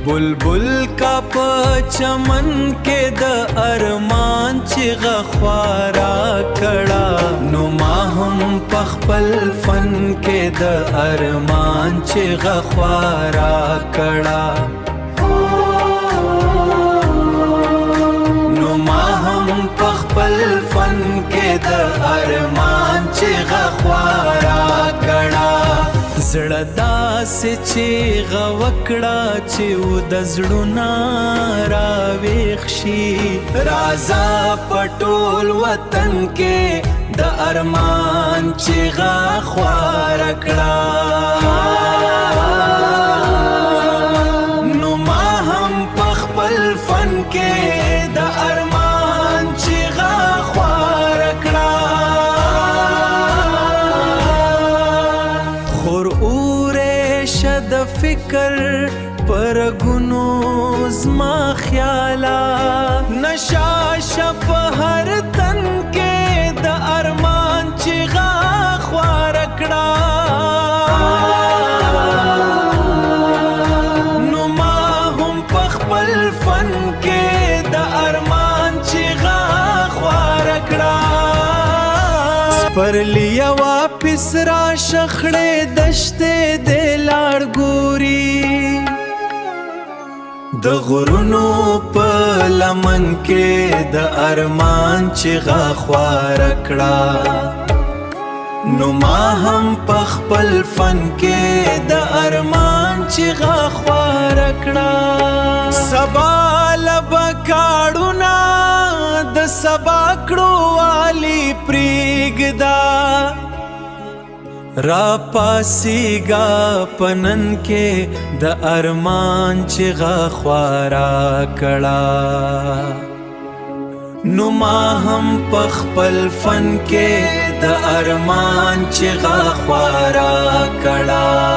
बुलबुल का په چمن کې د ارمان چغه خوارا کړه نو ما هم په خپل فن کې د ارمان چغه خوارا کړه نو ما هم په خپل فن کې د ارمان چغه خوارا کړه زړه داسې چیغه وکړه چې و د زړونه راویښ شي رازه په ټول وطن کې د ارمان چیغه خواره کړه نو ما هم په خپل فن کې د ارمان چیغه خواره کړه د فکر پر گنو زما خیالا نشا شپ هر تن کې د ارمان چغه خوار کړه نو ما هم په خپل فن کې د ارمان چغه خوار کړه پرلیا واپس را شخړې دشته د لاړ ګوري د غرونو په لمن کې د ارمان چغه خوار کړه نو ما هم په خپل فن کې د ارمان چغه خوار کړه سبا لبا کاړونا د سبا کړو والی پریګدا را پاسیگا پنن کې د ارمان چغه خوارا کړه نو ما هم په خپل فن کې د ارمان چغه خوارا کړه